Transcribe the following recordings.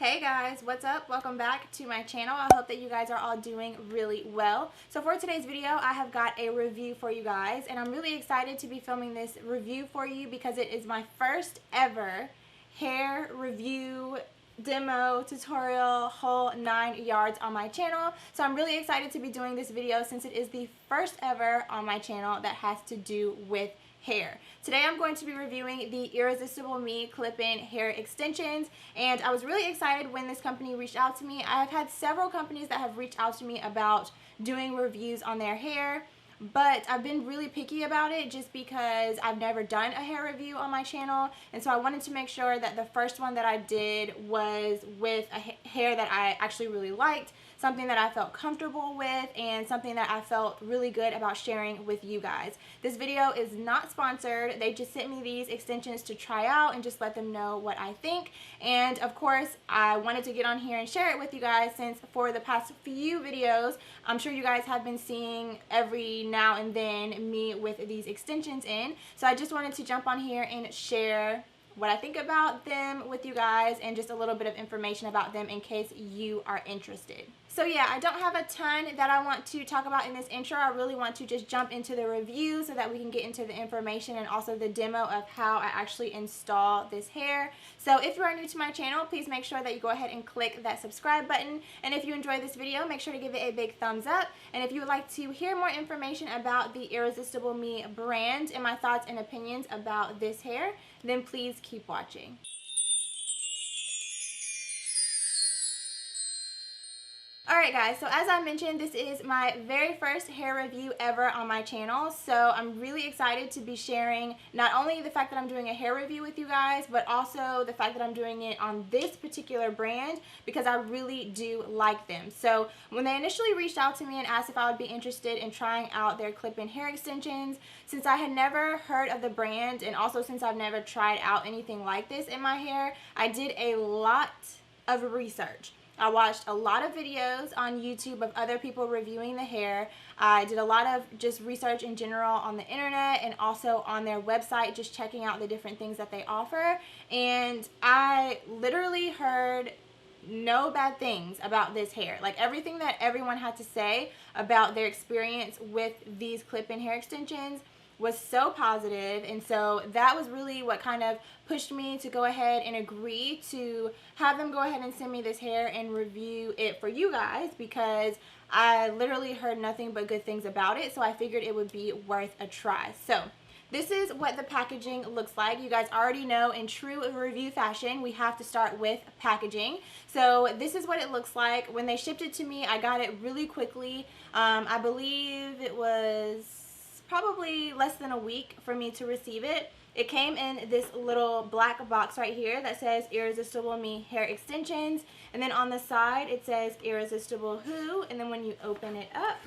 Hey guys, what's up? Welcome back to my channel. I hope that you guys are all doing really well. So for today's video, I have got a review for you guys, and I'm really excited to be filming this review for you because it is my first ever hair review demo tutorial, whole 9 yards on my channel. So I'm really excited to be doing this video since it is the first ever on my channel that has to do with hair. Today I'm going to be reviewing the Irresistible Me clip-in hair extensions, and I was really excited when this company reached out to me. I've had several companies that have reached out to me about doing reviews on their hair, but I've been really picky about it just because I've never done a hair review on my channel, and so I wanted to make sure that the first one that I did was with a hair that I actually really liked, something that I felt comfortable with, and something that I felt really good about sharing with you guys. This video is not sponsored. They just sent me these extensions to try out and just let them know what I think. And of course, I wanted to get on here and share it with you guys since for the past few videos, I'm sure you guys have been seeing every now and then me with these extensions in. So I just wanted to jump on here and share what I think about them with you guys and just a little bit of information about them in case you are interested. So yeah, I don't have a ton that I want to talk about in this intro. I really want to just jump into the review so that we can get into the information and also the demo of how I actually install this hair. So if you are new to my channel, please make sure that you go ahead and click that subscribe button. And if you enjoyed this video, make sure to give it a big thumbs up. And if you would like to hear more information about the Irresistible Me brand and my thoughts and opinions about this hair, then please keep watching. Alright guys, so as I mentioned, this is my very first hair review ever on my channel, so I'm really excited to be sharing not only the fact that I'm doing a hair review with you guys, but also the fact that I'm doing it on this particular brand because I really do like them. So when they initially reached out to me and asked if I would be interested in trying out their clip-in hair extensions, since I had never heard of the brand and also since I've never tried out anything like this in my hair, I did a lot of research. I watched a lot of videos on YouTube of other people reviewing the hair. I did a lot of just research in general on the internet and also on their website, just checking out the different things that they offer. And I literally heard no bad things about this hair. Like everything that everyone had to say about their experience with these clip-in hair extensions was so positive, and so that was really what kind of pushed me to go ahead and agree to have them go ahead and send me this hair and review it for you guys, because I literally heard nothing but good things about it, so I figured it would be worth a try. So this is what the packaging looks like. You guys already know in true review fashion, we have to start with packaging. So this is what it looks like. When they shipped it to me, I got it really quickly. I believe it was probably less than a week for me to receive it. It came in this little black box right here that says Irresistible Me Hair Extensions, and then on the side it says Irresistible Who, and then when you open it up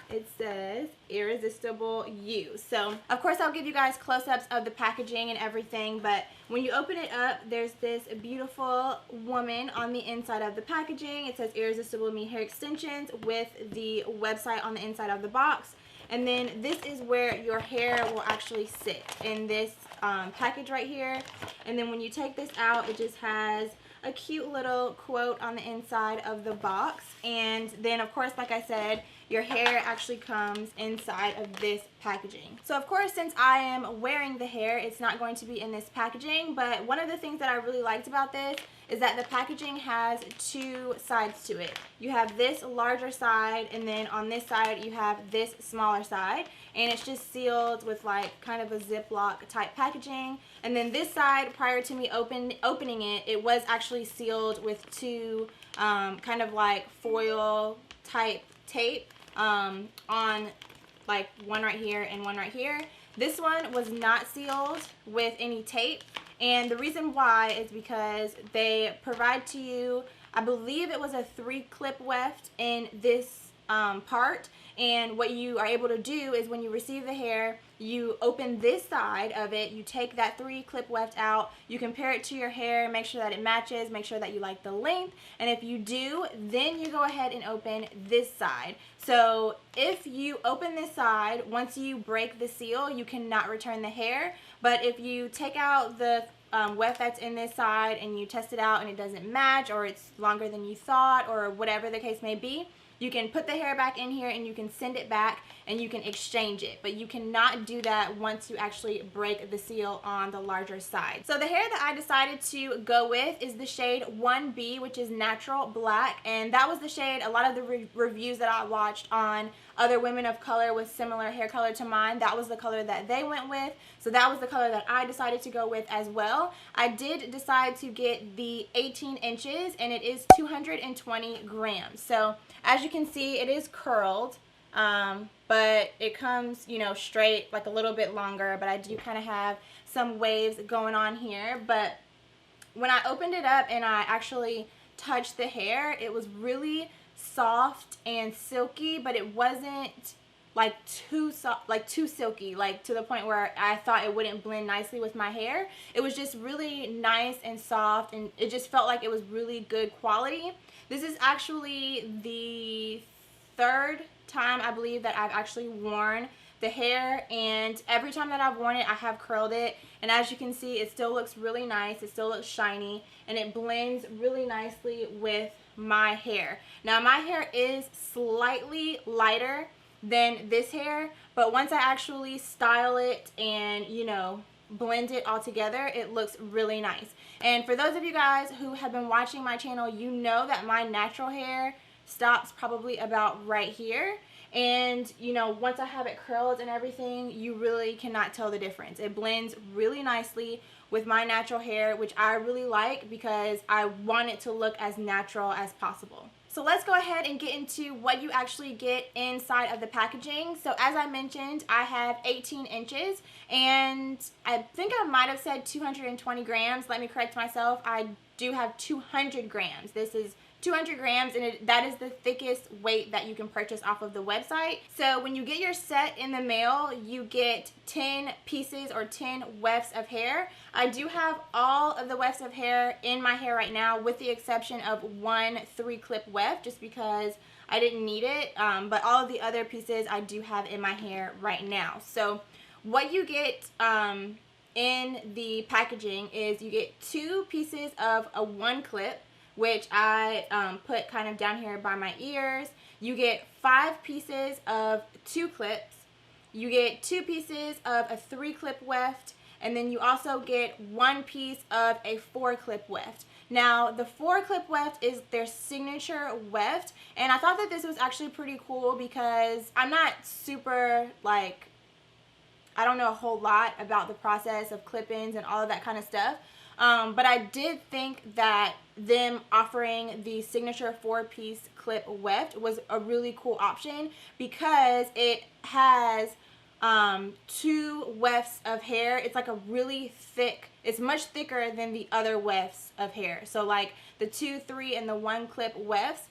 it says Irresistible You. So of course I'll give you guys close-ups of the packaging and everything, but when you open it up there's this beautiful woman on the inside of the packaging. It says Irresistible Me Hair Extensions with the website on the inside of the box. And then this is where your hair will actually sit in this package right here. And then when you take this out, it just has a cute little quote on the inside of the box. And then of course, like I said, your hair actually comes inside of this packaging. So of course, since I am wearing the hair, it's not going to be in this packaging, but one of the things that I really liked about this is that the packaging has two sides to it. You have this larger side, and then on this side you have this smaller side, and it's just sealed with like kind of a Ziploc type packaging. And then this side, prior to me opening it, it was actually sealed with two kind of like foil type tape on like one right here and one right here. This one was not sealed with any tape, and the reason why is because they provide to you, I believe it was a 3-clip weft in this part, and what you are able to do is when you receive the hair, you open this side of it, you take that 3-clip weft out, you compare it to your hair, make sure that it matches, make sure that you like the length, and if you do, then you go ahead and open this side. So if you open this side, once you break the seal, you cannot return the hair, but if you take out the weft that's in this side and you test it out and it doesn't match, or it's longer than you thought, or whatever the case may be, you can put the hair back in here and you can send it back and you can exchange it. But you cannot do that once you actually break the seal on the larger side. So the hair that I decided to go with is the shade 1B, which is natural black. And that was the shade a lot of the reviews that I watched on other women of color with similar hair color to mine, that was the color that they went with. So that was the color that I decided to go with as well. I did decide to get the 18 inches and it is 220 grams. So as you can see, it is curled, but it comes, you know, straight, like a little bit longer, but I do kind of have some waves going on here. But when I opened it up and I actually touched the hair, it was really soft and silky, but it wasn't like too soft, like too silky, like to the point where I thought it wouldn't blend nicely with my hair. It was just really nice and soft, and it just felt like it was really good quality. This is actually the third time I believe that I've actually worn the hair, and every time that I've worn it I have curled it, and as you can see it still looks really nice, it still looks shiny, and it blends really nicely with my hair. Now my hair is slightly lighter than this hair, but once I actually style it and, you know, blend it all together, it looks really nice. And for those of you guys who have been watching my channel, you know that my natural hair stops probably about right here. And, you know, once I have it curled and everything, you really cannot tell the difference. It blends really nicely with my natural hair, which I really like because I want it to look as natural as possible. So let's go ahead and get into what you actually get inside of the packaging. So as I mentioned, I have 18 inches and I think I might have said 220 grams. Let me correct myself. I do have 200 grams. This is 200 grams, and that is the thickest weight that you can purchase off of the website. So when you get your set in the mail, you get 10 pieces or 10 wefts of hair. I do have all of the wefts of hair in my hair right now, with the exception of one 3-clip weft, just because I didn't need it. But all of the other pieces I do have in my hair right now. So what you get in the packaging is you get 2 pieces of a 1-clip, which I put kind of down here by my ears. You get 5 pieces of 2 clips. You get 2 pieces of a 3-clip weft, and then you also get 1 piece of a 4-clip weft. Now, the 4-clip weft is their signature weft, and I thought that this was actually pretty cool because I'm not super, like, I don't know a whole lot about the process of clip-ins and all of that kind of stuff. But I did think that them offering the signature 4-piece clip weft was a really cool option because it has 2 wefts of hair. It's like a really thick, it's much thicker than the other wefts of hair. So like the 2, 3, and the 1-clip wefts,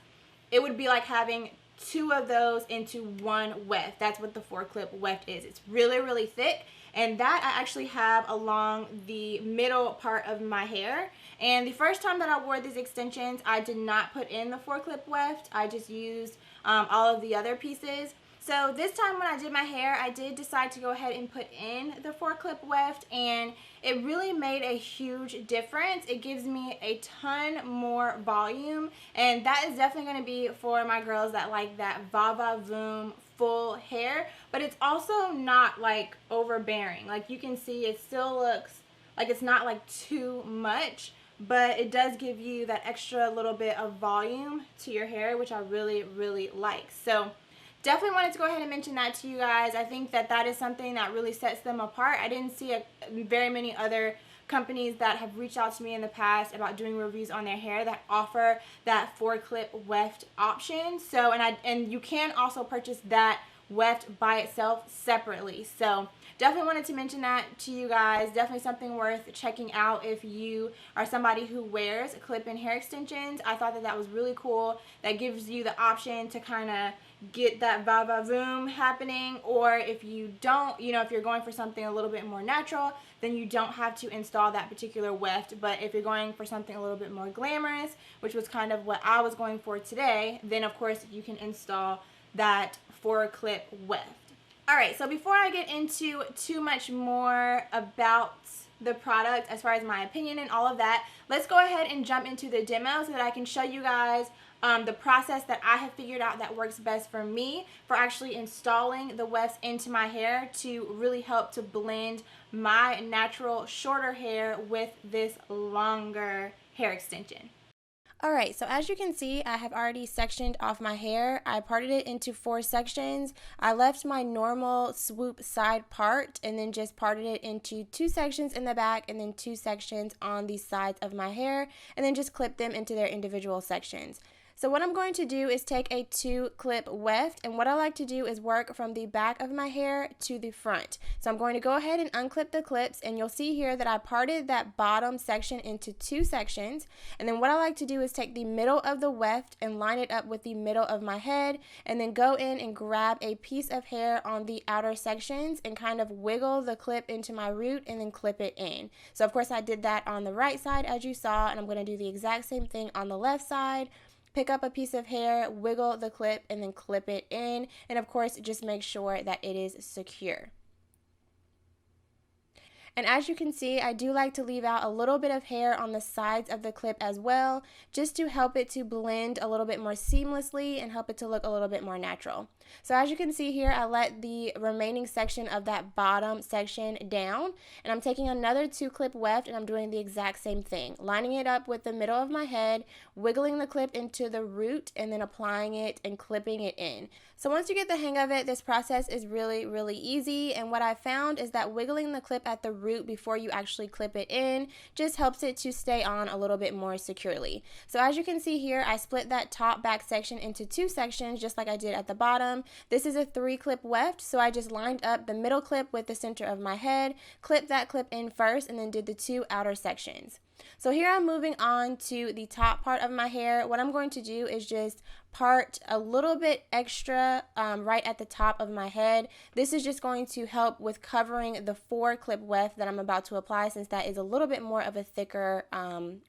it would be like having 2 of those into 1 weft. That's what the 4-clip weft is. It's really, really thick. And that I actually have along the middle part of my hair. And the first time that I wore these extensions, I did not put in the 4-clip weft. I just used all of the other pieces. So this time when I did my hair, I did decide to go ahead and put in the 4-clip weft, and it really made a huge difference. It gives me a ton more volume, and that is definitely going to be for my girls that like that va-va-voom full hair, but it's also not like overbearing. Like you can see, it still looks like it's not like too much, but it does give you that extra little bit of volume to your hair, which I really, really like. So definitely wanted to go ahead and mention that to you guys. I think that that is something that really sets them apart. I didn't see very many other companies that have reached out to me in the past about doing reviews on their hair that offer that 4-clip weft option. So and you can also purchase that weft by itself separately. So definitely wanted to mention that to you guys. Definitely something worth checking out if you are somebody who wears clip-in hair extensions. I thought that that was really cool. That gives you the option to kind of get that va-va-voom happening, or if you don't, you know, if you're going for something a little bit more natural, then you don't have to install that particular weft. But if you're going for something a little bit more glamorous, which was kind of what I was going for today, then of course you can install that 4-clip weft. Alright, so before I get into too much more about the product as far as my opinion and all of that, let's go ahead and jump into the demo so that I can show you guys the process that I have figured out that works best for me for actually installing the wefts into my hair to really help to blend my natural shorter hair with this longer hair extension. Alright, so as you can see, I have already sectioned off my hair. I parted it into 4 sections. I left my normal swoop side part and then just parted it into 2 sections in the back and then 2 sections on the sides of my hair, and then just clipped them into their individual sections. So what I'm going to do is take a 2-clip weft, and what I like to do is work from the back of my hair to the front. So I'm going to go ahead and unclip the clips, and you'll see here that I parted that bottom section into 2 sections, and then what I like to do is take the middle of the weft and line it up with the middle of my head, and then go in and grab a piece of hair on the outer sections and kind of wiggle the clip into my root and then clip it in. So of course I did that on the right side as you saw, and I'm going to do the exact same thing on the left side. Pick up a piece of hair, wiggle the clip, and then clip it in. And of course, just make sure that it is secure. And as you can see, I do like to leave out a little bit of hair on the sides of the clip as well, just to help it to blend a little bit more seamlessly and help it to look a little bit more natural. So as you can see here, I let the remaining section of that bottom section down, and I'm taking another 2-clip weft and I'm doing the exact same thing, lining it up with the middle of my head, wiggling the clip into the root, and then applying it and clipping it in. So once you get the hang of it, this process is really easy, and what I found is that wiggling the clip at the root before you actually clip it in just helps it to stay on a little bit more securely. So as you can see here, I split that top back section into 2 sections just like I did at the bottom. This is a 3-clip weft, so I just lined up the middle clip with the center of my head, clipped that clip in first, and then did the 2 outer sections. So here I'm moving on to the top part of my hair. What I'm going to do is just part a little bit extra right at the top of my head. This is just going to help with covering the 4-clip weft that I'm about to apply, since that is a little bit more of a thicker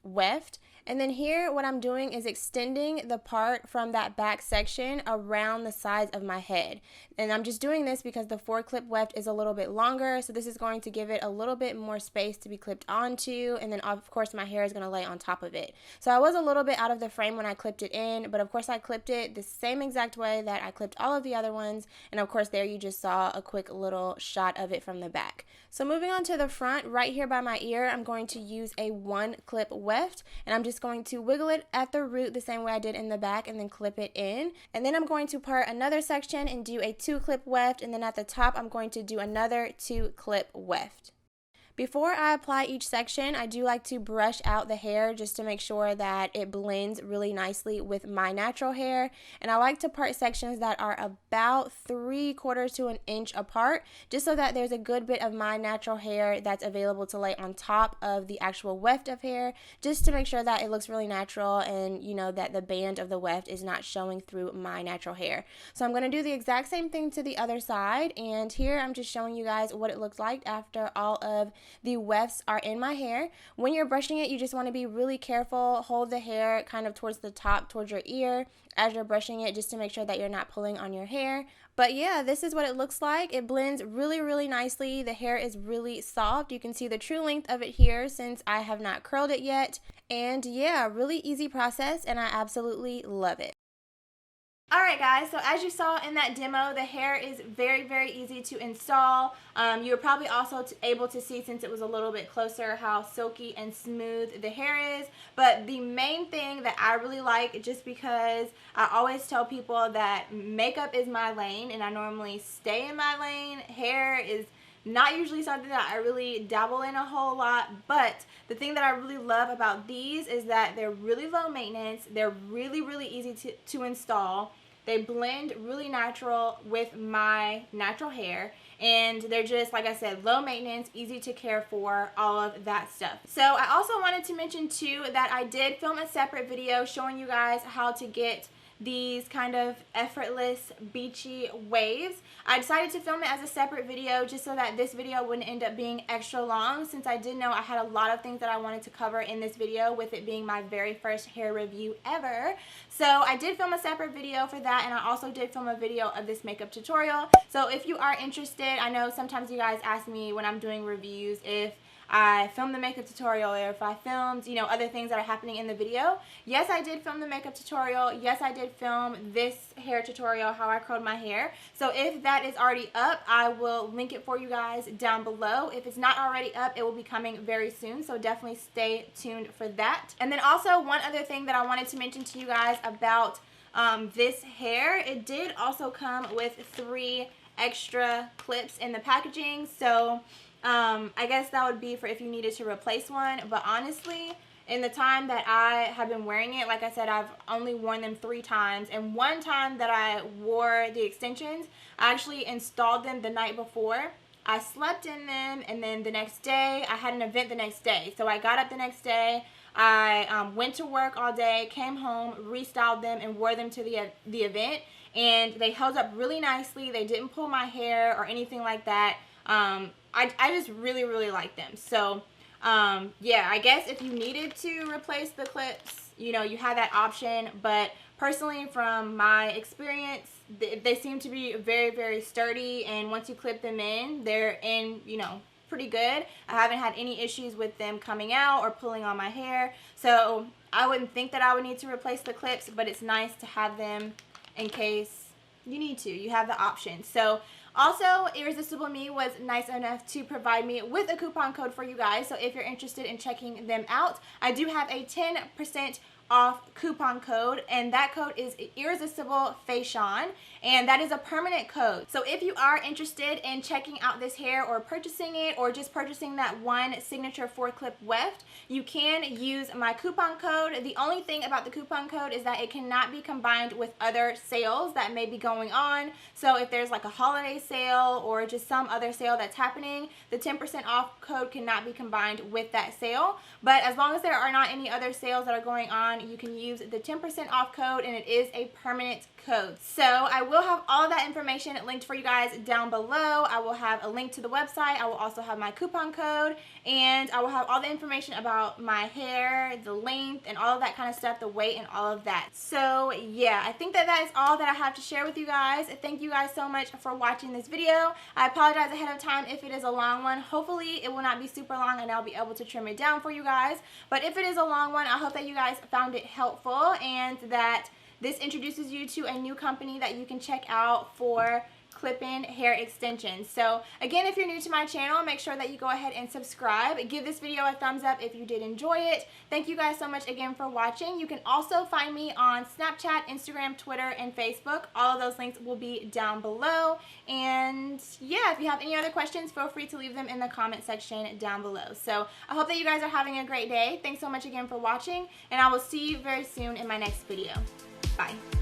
weft. And then here what I'm doing is extending the part from that back section around the sides of my head. And I'm just doing this because the 4-clip weft is a little bit longer, so this is going to give it a little bit more space to be clipped onto, and then of course my hair is going to lay on top of it. So I was a little bit out of the frame when I clipped it in, but of course I clipped it the same exact way that I clipped all of the other ones, and of course there you just saw a quick little shot of it from the back. So moving on to the front, right here by my ear, I'm going to use a 1-clip weft, and I'm just going to wiggle it at the root the same way I did in the back and then clip it in. And then I'm going to part another section and do a 2-clip weft, and then at the top I'm going to do another 2-clip weft. Before I apply each section, I do like to brush out the hair just to make sure that it blends really nicely with my natural hair. And I like to part sections that are about 3/4 to an inch apart, just so that there's a good bit of my natural hair that's available to lay on top of the actual weft of hair, just to make sure that it looks really natural and you know that the band of the weft is not showing through my natural hair. So I'm going to do the exact same thing to the other side, and here I'm just showing you guys what it looks like after all of the wefts are in my hair. When you're brushing it, you just want to be really careful. Hold the hair kind of towards the top, towards your ear as you're brushing it, just to make sure that you're not pulling on your hair. But yeah, this is what it looks like. It blends really nicely. The hair is really soft. You can see the true length of it here since I have not curled it yet. And yeah, really easy process, and I absolutely love it. Alright guys, so as you saw in that demo, the hair is very easy to install. You were probably also able to see, since it was a little bit closer, how silky and smooth the hair is. But the main thing that I really like, just because I always tell people that makeup is my lane and I normally stay in my lane, hair is not usually something that I really dabble in a whole lot, but the thing that I really love about these is that they're really low maintenance, they're really easy to install, they blend really natural with my natural hair, and they're just, like I said, low maintenance, easy to care for, all of that stuff. So I also wanted to mention too that I did film a separate video showing you guys how to get these kind of effortless beachy waves. I decided to film it as a separate video just so that this video wouldn't end up being extra long, since I did know I had a lot of things that I wanted to cover in this video, with it being my very first hair review ever. So I did film a separate video for that, and I also did film a video of this makeup tutorial. So if you are interested, I know sometimes you guys ask me when I'm doing reviews if I filmed the makeup tutorial, or if I filmed, you know, other things that are happening in the video. Yes, I did film the makeup tutorial. Yes, I did film this hair tutorial, how I curled my hair. So if that is already up, I will link it for you guys down below. If it's not already up, it will be coming very soon, so definitely stay tuned for that. And then also one other thing that I wanted to mention to you guys about this hair, it did also come with 3 extra clips in the packaging, so I guess that would be for if you needed to replace one. But honestly, in the time that I have been wearing it, like I said, I've only worn them 3 times, and one time that I wore the extensions, I actually installed them the night before. I slept in them, and then the next day, I had an event the next day, so I got up the next day, I went to work all day, came home, restyled them, and wore them to the event, and they held up really nicely. They didn't pull my hair or anything like that. I just really, really like them. So, yeah, I guess if you needed to replace the clips, you know, you have that option. But personally, from my experience, they seem to be very, very sturdy. And once you clip them in, they're in, you know, pretty good. I haven't had any issues with them coming out or pulling on my hair. So I wouldn't think that I would need to replace the clips, but it's nice to have them in case you need to. You have the option. So also, Irresistible Me was nice enough to provide me with a coupon code for you guys. So if you're interested in checking them out, I do have a 10% off coupon code, and that code is IrresistibleFayy, and that is a permanent code. So if you are interested in checking out this hair or purchasing it, or just purchasing that one signature 4-clip weft, you can use my coupon code. The only thing about the coupon code is that it cannot be combined with other sales that may be going on. So if there's like a holiday sale or just some other sale that's happening, the 10% off code cannot be combined with that sale. But as long as there are not any other sales that are going on, you can use the 10% off code, and it is a permanent code. So I will have all of that information linked for you guys down below. I will have a link to the website. I will also have my coupon code, and I will have all the information about my hair, the length, and all of that kind of stuff, the weight, and all of that. So yeah, I think that that is all that I have to share with you guys. Thank you guys so much for watching this video. I apologize ahead of time if it is a long one. Hopefully it will not be super long, and I'll be able to trim it down for you guys. But if it is a long one, I hope that you guys found it helpful, and that this introduces you to a new company that you can check out for clip-in hair extensions. So again, if you're new to my channel, make sure that you go ahead and subscribe. Give this video a thumbs up if you did enjoy it. Thank you guys so much again for watching. You can also find me on Snapchat, Instagram, Twitter, and Facebook. All of those links will be down below. And yeah, if you have any other questions, feel free to leave them in the comment section down below. So I hope that you guys are having a great day. Thanks so much again for watching, and I will see you very soon in my next video. Bye.